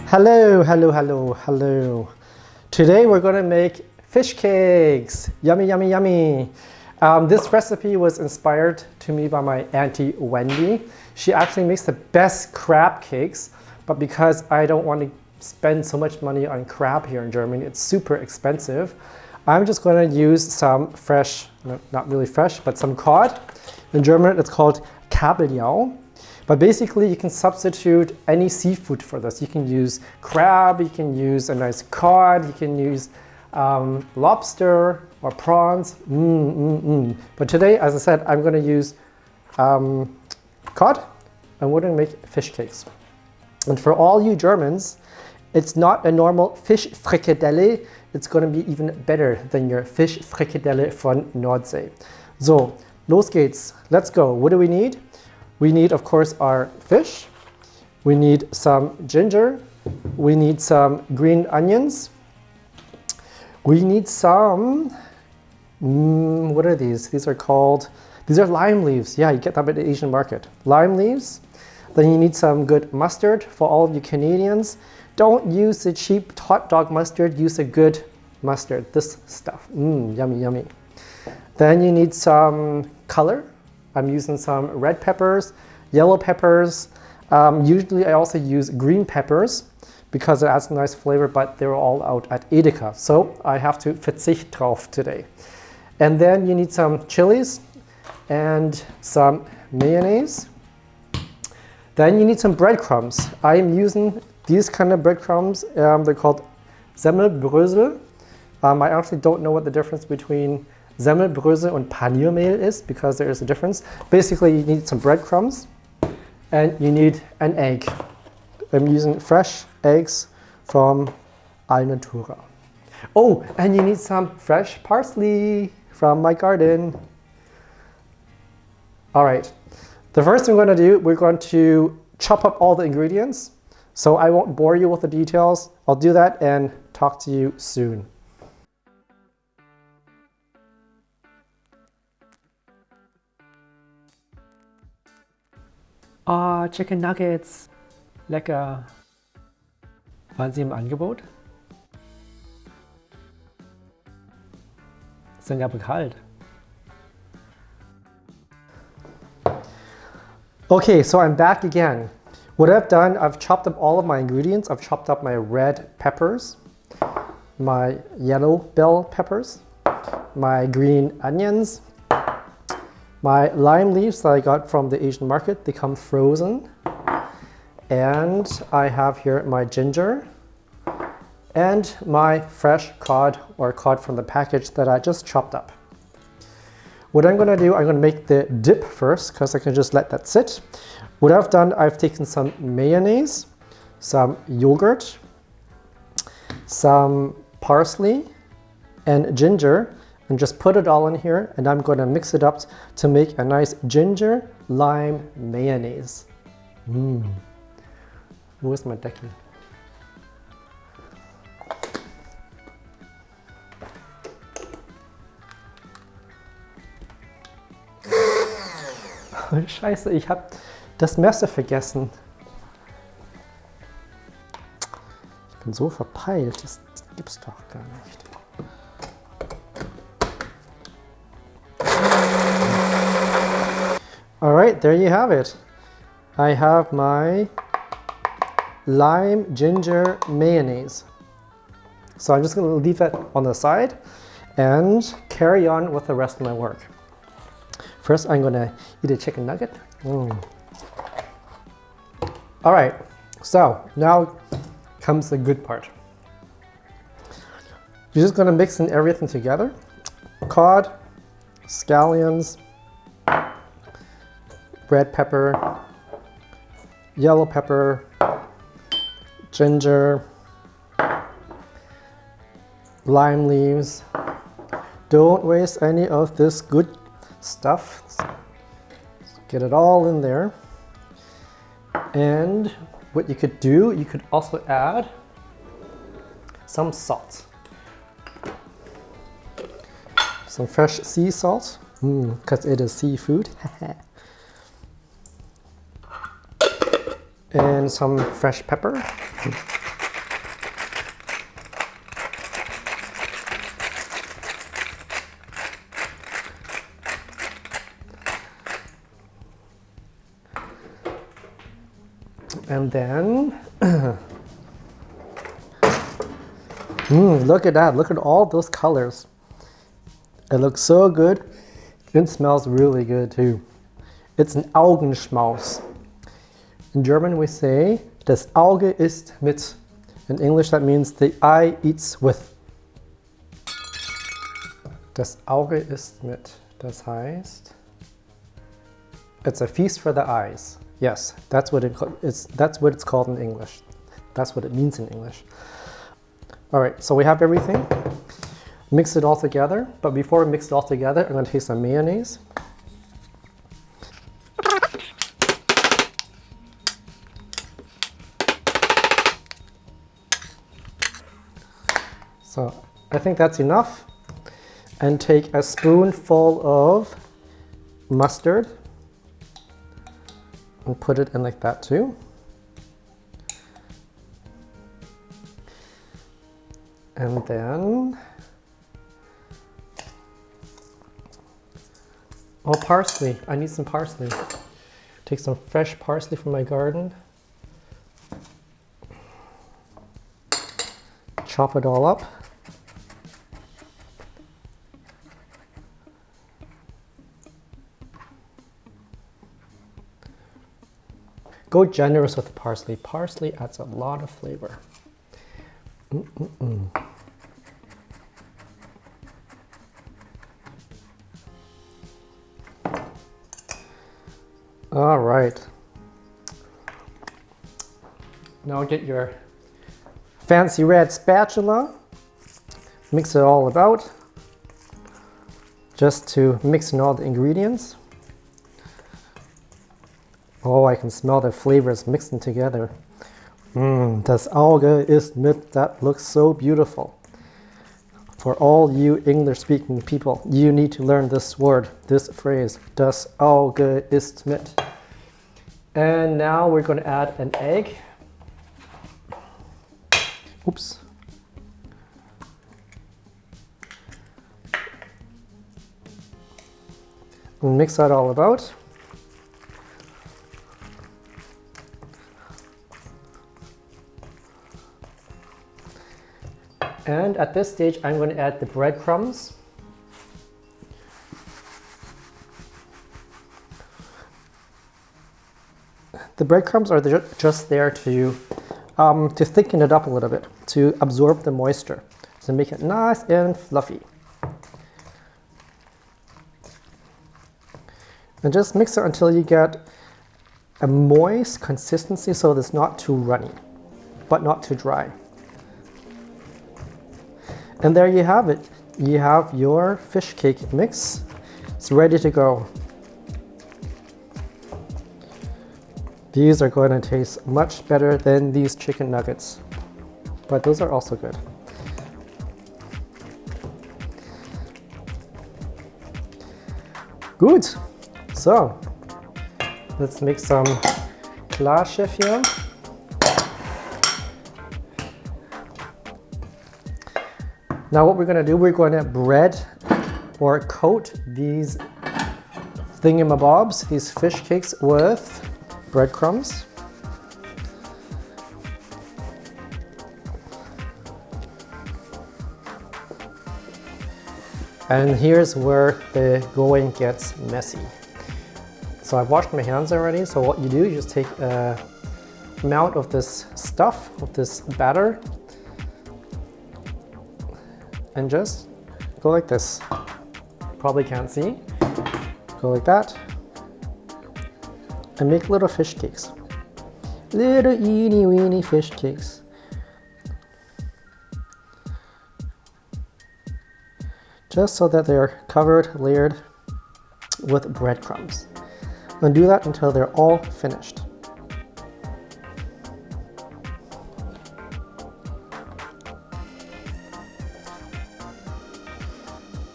Hello, hello, hello, hello. Today we're going to make fish cakes. Yummy, yummy, yummy. This recipe was inspired to me by my auntie Wendy. She actually makes the best crab cakes, but because I don't want to spend so much money on crab here in Germany, it's super expensive. I'm just going to use some fresh, not really fresh, but some cod. In German it's called Kabeljau. But basically you can substitute any seafood for this. You can use crab, you can use a nice cod, you can use lobster or prawns. But today, as I said, I'm going to use cod and we're going to make fish cakes. And for all you Germans, it's not a normal fish frikadelle. It's going to be even better than your fish frikadelle von Nordsee. So, los geht's. Let's go. What do we need? We need, of course, our fish. We need some ginger. We need some green onions. We need some, what are these? These are lime leaves. Yeah, you get them at the Asian market. Lime leaves. Then you need some good mustard for all of you Canadians. Don't use the cheap hot dog mustard. Use a good mustard. This stuff. Yummy, yummy. Then you need some color. I'm using some red peppers, yellow peppers. Usually I also use green peppers because it adds a nice flavor, but they're all out at Edeka. So I have to verzicht drauf today. And then you need some chilies and some mayonnaise. Then you need some breadcrumbs. I am using these kind of breadcrumbs. They're called Semmelbrösel. I actually don't know what the difference between Semmelbrösel and Paniermehl is because there is a difference. Basically, you need some breadcrumbs and you need an egg. I'm using fresh eggs from Alnatura. Oh, and you need some fresh parsley from my garden. All right, the first thing we're going to do, we're going to chop up all the ingredients. So I won't bore you with the details. I'll do that and talk to you soon. Ah, Chicken Nuggets. Lecker. Waren sie im Angebot? Sind aber kalt. Okay, so I'm back again. What I've done, I've chopped up all of my ingredients. I've chopped up my red peppers, my yellow bell peppers, my green onions, my lime leaves that I got from the Asian market. They come frozen. And I have here my ginger and my fresh cod or cod from the package that I just chopped up. What I'm going to do, I'm going to make the dip first because I can just let that sit. What I've done, I've taken some mayonnaise, some yogurt, some parsley and ginger, and just put it all in here, and I'm going to mix it up to make a nice ginger lime mayonnaise. Wo ist mein Deckel? Scheiße, ich habe das Messer vergessen. Ich bin so verpeilt, das gibt's doch gar nicht. All right, there you have it. I have my lime ginger mayonnaise. So I'm just going to leave that on the side and carry on with the rest of my work. First, I'm going to eat a chicken nugget. All right, so now comes the good part. You're just going to mix in everything together. Cod, scallions, red pepper, yellow pepper, ginger, lime leaves. Don't waste any of this good stuff. Get it all in there. And what you could do, you could also add some salt. Some fresh sea salt, because it is seafood. And some fresh pepper. And then, look at that. Look at all those colors. It looks so good. It smells really good too. It's an Augenschmaus. In German we say, das Auge isst mit. In English that means the eye eats with. Das Auge isst mit. Das heißt, it's a feast for the eyes. Yes, that's what it's called in English. That's what it means in English. All right, so we have everything. Mix it all together, but before we mix it all together, I'm going to taste some mayonnaise. So I think that's enough. And take a spoonful of mustard and put it in like that too. And then, oh, parsley. I need some parsley. Take some fresh parsley from my garden. Chop it all up. Go generous with the parsley. Parsley adds a lot of flavor. All right. Now get your fancy red spatula. Mix it all about. Just to mix in all the ingredients. Oh, I can smell the flavors mixing together. Das Auge isst mit. That looks so beautiful. For all you English-speaking people, you need to learn this word, this phrase. Das Auge isst mit. And now we're going to add an egg. Oops. And mix that all about. And at this stage, I'm going to add the breadcrumbs. The breadcrumbs are just there to thicken it up a little bit, to absorb the moisture, to make it nice and fluffy. And just mix it until you get a moist consistency so that it's not too runny, but not too dry. And there you have it. You have your fish cake mix. It's ready to go. These are going to taste much better than these chicken nuggets, but those are also good. Good. So let's make some Klarchef here. Now what we're going to do, we're going to bread or coat these thingamabobs, these fish cakes, with breadcrumbs. And here's where the going gets messy. So I've washed my hands already, so what you do, you just take a amount of this stuff, of this batter, and just go like this. Probably can't see. Go like that. And make little fish cakes. Little eeny weeny fish cakes. Just so that they're covered, layered with breadcrumbs. And do that until they're all finished.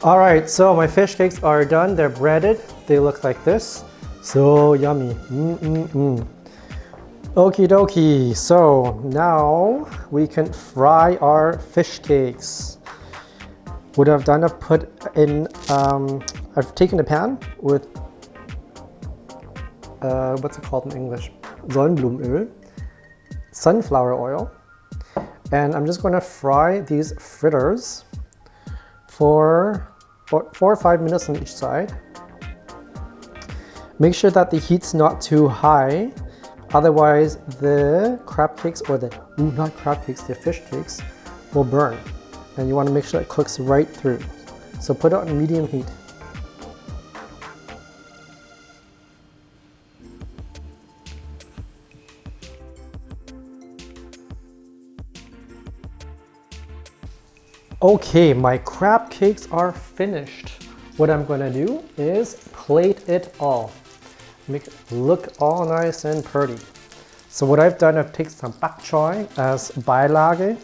All right, so my fish cakes are done. They're breaded. They look like this. So yummy. Okie dokie. So now we can fry our fish cakes. What I've done, I've put in, I've taken a pan with, what's it called in English? Sonnenblumenöl. sunflower oil. And I'm just going to fry these fritters for about 4 or 5 minutes on each side. Make sure that the heat's not too high, otherwise the crab cakes, or the, not crab cakes, the fish cakes will burn. And you want to make sure it cooks right through. So put it on medium heat. Okay, my crab cakes are finished. What I'm gonna do is plate it all. Make it look all nice and pretty. So what I've done, I've taken some bok choy as Beilage,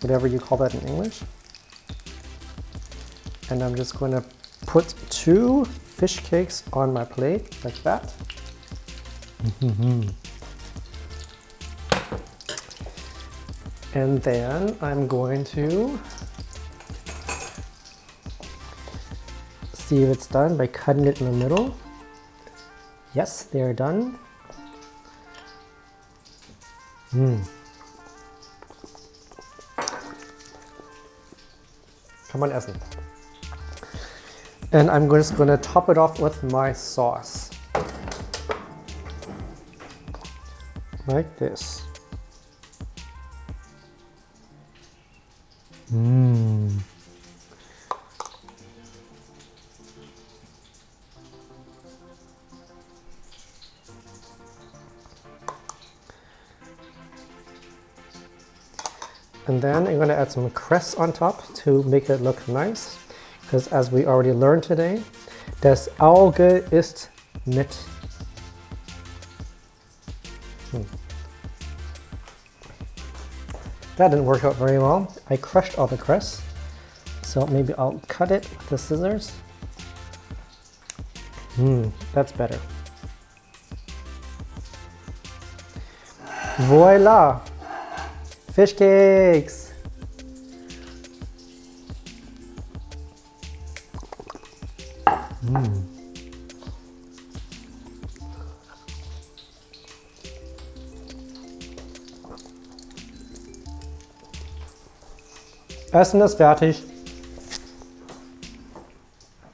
whatever you call that in English. And I'm just gonna put 2 fish cakes on my plate, like that. And then I'm going to see if it's done by cutting it in the middle. Yes, they're done. Come on, Essen. And I'm just going to top it off with my sauce. Like this. And then I'm going to add some cress on top to make it look nice. Because as we already learned today, das Auge ist mit. That didn't work out very well. I crushed all the cress. So maybe I'll cut it with the scissors. That's better. Voila! Fish cakes! Essen ist fertig.